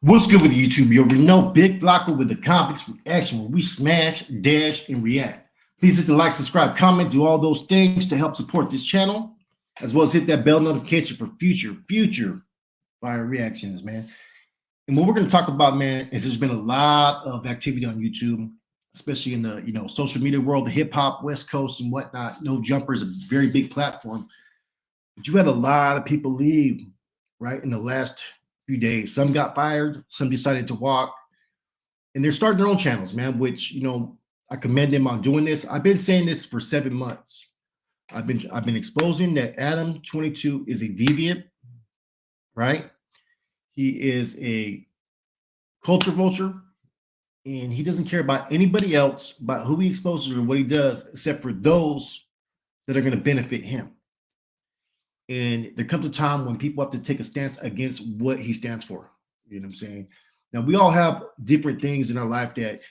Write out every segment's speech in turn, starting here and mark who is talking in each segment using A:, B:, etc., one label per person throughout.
A: What's good with YouTube? You already know Big Flocka with the Convicts Reaction, where we smash, dash, and react. Please hit the like, subscribe, comment, do all those things to help support this channel, as well as hit that bell notification for future fire reactions, man. And what we're going to talk about, man, is there's been a lot of activity on YouTube, especially in the social media world, the hip hop, West Coast, and whatnot. No Jumper is a very big platform, but you had a lot of people leave right in the last few days. Some got fired, some decided to walk, and they're starting their own channels, man, which I commend them on doing this. I've been saying this for 7 months. I've been exposing that Adam 22 is a deviant, right? He is a culture vulture, and he doesn't care about anybody else, about who he exposes or what he does, except for those that are going to benefit him. And there comes a time when people have to take a stance against what he stands for. You know what I'm saying? Now, we all have different things in our life that,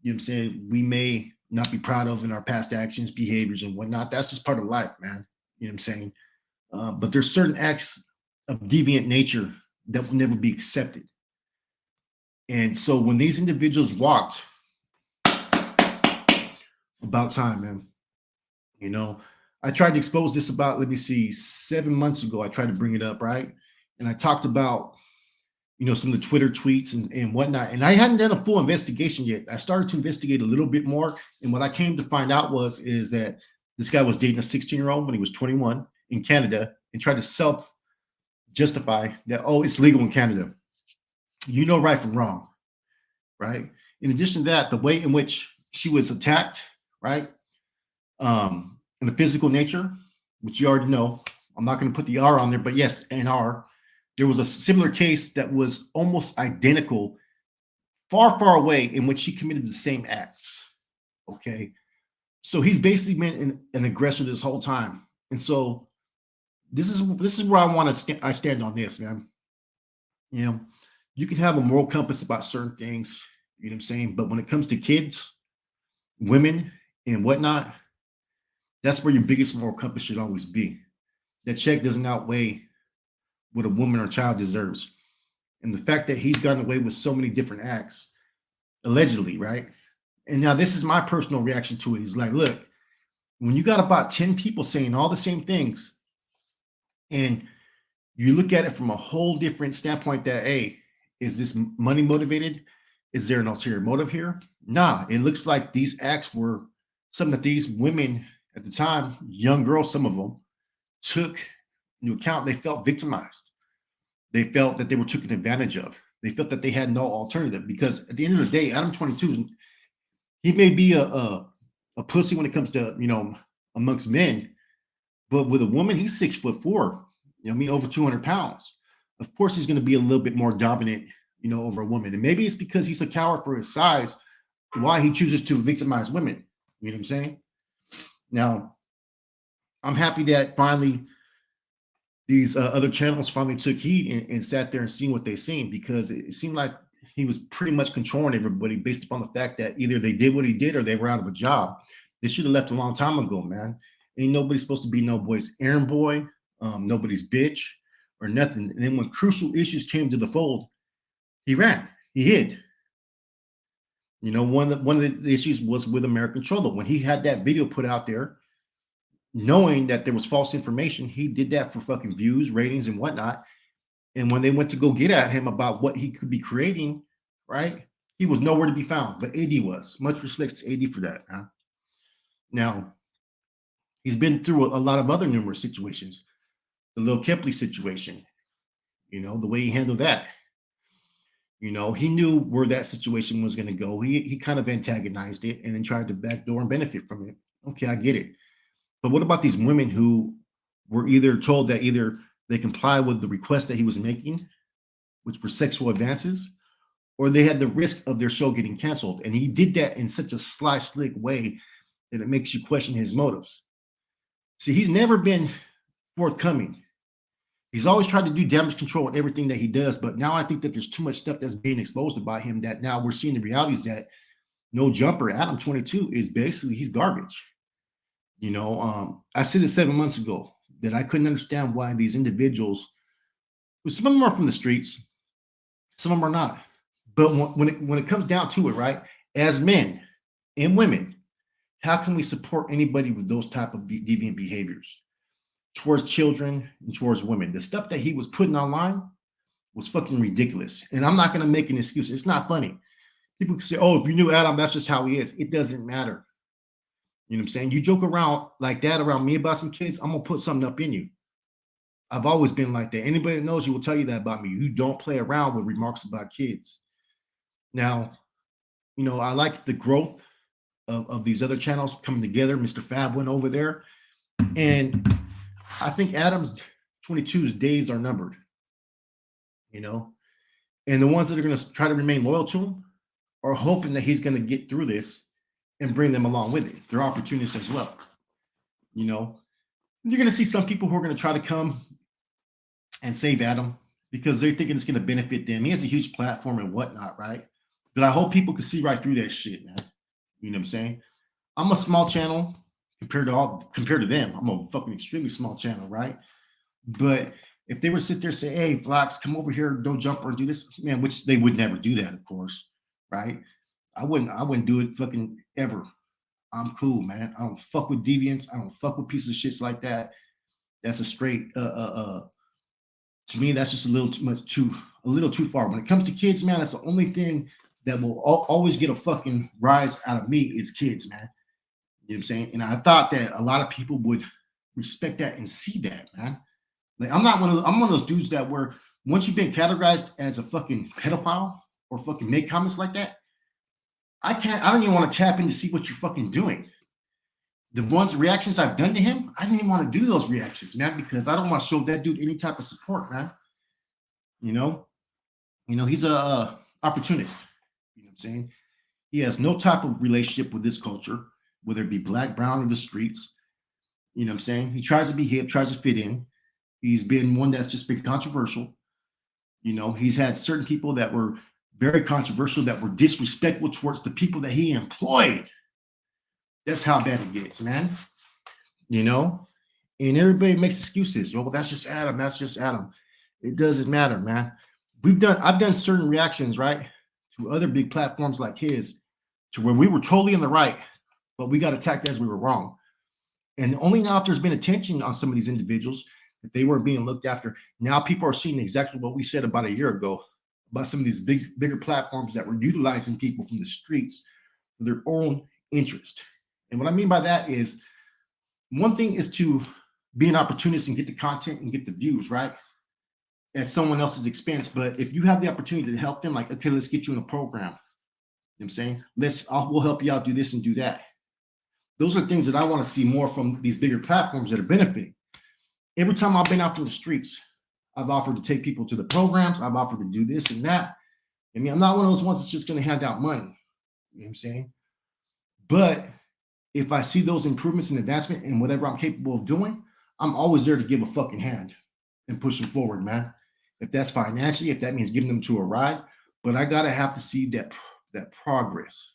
A: we may not be proud of in our past actions, behaviors, and whatnot. That's just part of life, man. You know what I'm saying? But there's certain acts of deviant nature that will never be accepted. And so when these individuals walked, about time, man. I tried to expose this about, 7 months ago. I tried to bring it up, right? And I talked about, some of the Twitter tweets and whatnot. And I hadn't done a full investigation yet. I started to investigate a little bit more. And what I came to find out is that this guy was dating a 16-year-old when he was 21 in Canada and tried to self-justify that, oh, it's legal in Canada. Right from wrong, right? In addition to that, the way in which she was attacked, right? In the physical nature, which you already know, I'm not going to put the R on there, but yes, an R. There was a similar case that was almost identical, far away, in which she committed the same acts. Okay, so he's basically been an aggressor this whole time, and so this is where I want to I stand on this, man. You can have a moral compass about certain things, you know what I'm saying, but when it comes to kids, women, and whatnot, that's where your biggest moral compass should always be. That check doesn't outweigh what a woman or child deserves. And the fact that he's gotten away with so many different acts, allegedly, right? And now this is my personal reaction to it. He's like, look, when you got about 10 people saying all the same things, and you look at it from a whole different standpoint that, hey, is this money motivated? Is there an ulterior motive here? Nah, it looks like these acts were something that these women at the time, young girls, some of them, took into account. They felt victimized. They felt that they were taken advantage of. They felt that they had no alternative, because at the end of the day, Adam 22, he may be a pussy when it comes to, amongst men, but with a woman, he's 6'4", over 200 pounds. Of course, he's going to be a little bit more dominant, over a woman. And maybe it's because he's a coward for his size, why he chooses to victimize women. You know what I'm saying? Now, I'm happy that finally these other channels finally took heed and sat there and seen what they seen, because it seemed like he was pretty much controlling everybody based upon the fact that either they did what he did or they were out of a job. They should have left a long time ago, man. Ain't nobody supposed to be nobody's errand boy, nobody's bitch or nothing. And then when crucial issues came to the fold, he ran, he hid. One of the issues was with American Trollo. When he had that video put out there, knowing that there was false information, he did that for fucking views, ratings, and whatnot. And when they went to go get at him about what he could be creating, right, he was nowhere to be found. But AD was. Much respect to AD for that. Huh? Now, he's been through a lot of other numerous situations. The Lil Kepley situation, the way he handled that. He knew where that situation was going to go. He kind of antagonized it and then tried to backdoor and benefit from it. Okay, I get it. But what about these women who were either told that either they comply with the request that he was making, which were sexual advances, or they had the risk of their show getting canceled? And he did that in such a sly, slick way that it makes you question his motives. See, he's never been forthcoming. He's always tried to do damage control in everything that he does. But now I think that there's too much stuff that's being exposed about him that now we're seeing the realities that No Jumper, Adam 22, is basically, he's garbage. I said it 7 months ago that I couldn't understand why these individuals, some of them are from the streets, Some of them are not. But when it comes down to it, right? As men and women, how can we support anybody with those type of deviant behaviors towards children and towards women? The stuff that he was putting online was fucking ridiculous. And I'm not going to make an excuse. It's not funny. People can say, oh, if you knew Adam, that's just how he is. It doesn't matter. You know what I'm saying? You joke around like that around me about some kids, I'm going to put something up in you. I've always been like that. Anybody that knows you will tell you that about me. You don't play around with remarks about kids. Now, I like the growth of these other channels coming together. Mr. Fab went over there. And I think Adam's 22's days are numbered, and the ones that are going to try to remain loyal to him are hoping that he's going to get through this and bring them along with it. They're opportunists as well. You're going to see some people who are going to try to come and save Adam because they're thinking it's going to benefit them. He has a huge platform and whatnot, right? But I hope people can see right through that shit, man. You know what I'm saying? I'm a small channel compared to them. I'm a fucking extremely small channel, right? But if they were to sit there and say, hey, Flax, come over here, don't jump or do this, man, which they would never do that, of course, right? I wouldn't do it fucking ever. I'm cool, man. I don't fuck with deviants. I don't fuck with pieces of shits like that. That's a straight to me, that's just a little too far. When it comes to kids, man, that's the only thing that will always get a fucking rise out of me is kids, man. You know what I'm saying? And I thought that a lot of people would respect that and see that, man. Like I'm one of those dudes that where once you've been categorized as a fucking pedophile or fucking make comments like that, I don't even want to tap in to see what you're fucking doing. The reactions I've done to him, I didn't even want to do those reactions, man, because I don't want to show that dude any type of support, man. He's a opportunist. You know what I'm saying? He has no type of relationship with this culture, whether it be black, brown, or the streets. You know what I'm saying? He tries to be hip, tries to fit in. He's been one that's just been controversial. He's had certain people that were very controversial, that were disrespectful towards the people that he employed. That's how bad it gets, man. And everybody makes excuses. Well, that's just Adam. That's just Adam. It doesn't matter, man. I've done certain reactions, right, to other big platforms like his, to where we were totally in the right, but we got attacked as we were wrong. And only now, if there's been attention on some of these individuals that they weren't being looked after, now people are seeing exactly what we said about a year ago about some of these bigger platforms that were utilizing people from the streets for their own interest. And what I mean by that is, one thing is to be an opportunist and get the content and get the views, right, at someone else's expense. But if you have the opportunity to help them, like, okay, let's get you in a program. You know what I'm saying? We'll help you out, do this and do that. Those are things that I want to see more from these bigger platforms that are benefiting. Every time I've been out to the streets, I've offered to take people to the programs. I've offered to do this and that. I mean, I'm not one of those ones that's just going to hand out money. You know what I'm saying? But if I see those improvements and advancement in whatever I'm capable of doing, I'm always there to give a fucking hand and push them forward, man. If that's financially, if that means giving them to a ride, but I gotta have to see that progress.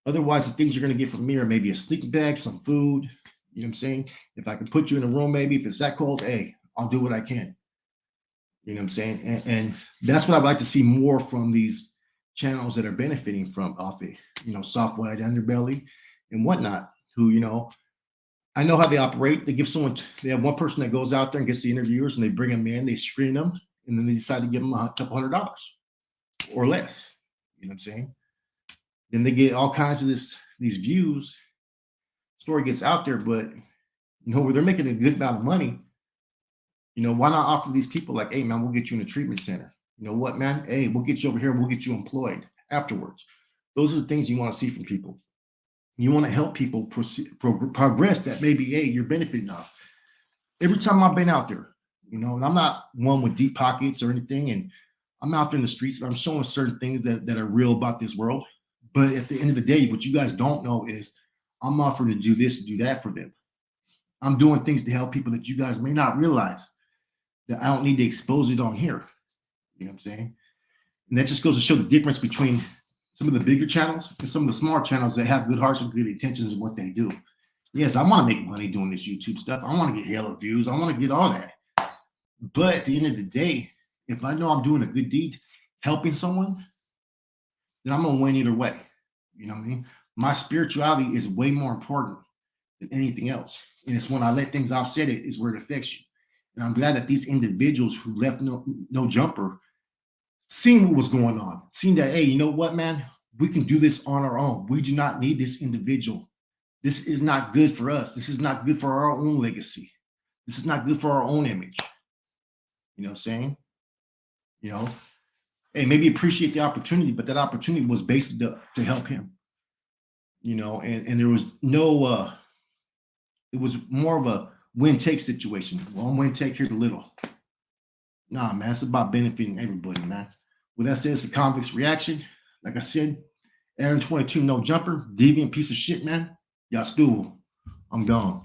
A: Otherwise, the things you're gonna get from me are maybe a sleeping bag, some food. You know what I'm saying? If I can put you in a room, maybe if it's that cold, hey, I'll do what I can. You know what I'm saying? And that's what I'd like to see more from these channels that are benefiting from off it, soft white underbelly and whatnot, who, I know how they operate. They have one person that goes out there and gets the interviewers and they bring them in, they screen them, and then they decide to give them a couple $100 or less. You know what I'm saying? Then they get all kinds of these views. Story gets out there, but where they're making a good amount of money, why not offer these people like, hey man, we'll get you in a treatment center. You know what, man? Hey, we'll get you over here, we'll get you employed afterwards. Those are the things you want to see from people. You want to help people progress that maybe, hey, you're benefiting off. Every time I've been out there, and I'm not one with deep pockets or anything, and I'm out there in the streets and I'm showing certain things that are real about this world. But at the end of the day, what you guys don't know is I'm offering to do this and do that for them. I'm doing things to help people that you guys may not realize that I don't need to expose it on here. You know what I'm saying? And that just goes to show the difference between some of the bigger channels and some of the smaller channels that have good hearts and good intentions in what they do. Yes, I want to make money doing this YouTube stuff. I want to get hella views. I want to get all that. But at the end of the day, if I know I'm doing a good deed, helping someone, then I'm gonna win either way. You know what I mean? My spirituality is way more important than anything else. And it's when I let things offset it is where it affects you. And I'm glad that these individuals who left no jumper seen what was going on, seen that, hey, you know what, man, we can do this on our own. We do not need this individual. This is not good for us. This is not good for our own legacy. This is not good for our own image. You know what I'm saying? You know, hey, maybe appreciate the opportunity, but that opportunity was based to help him. You know, and there was no it was more of a win take situation. One win take, here's a little. Nah, man, it's about benefiting everybody, man. With that said, it's a convict's reaction. Like I said, Aaron 22, no jumper, deviant piece of shit, man. Y'all stool. I'm gone.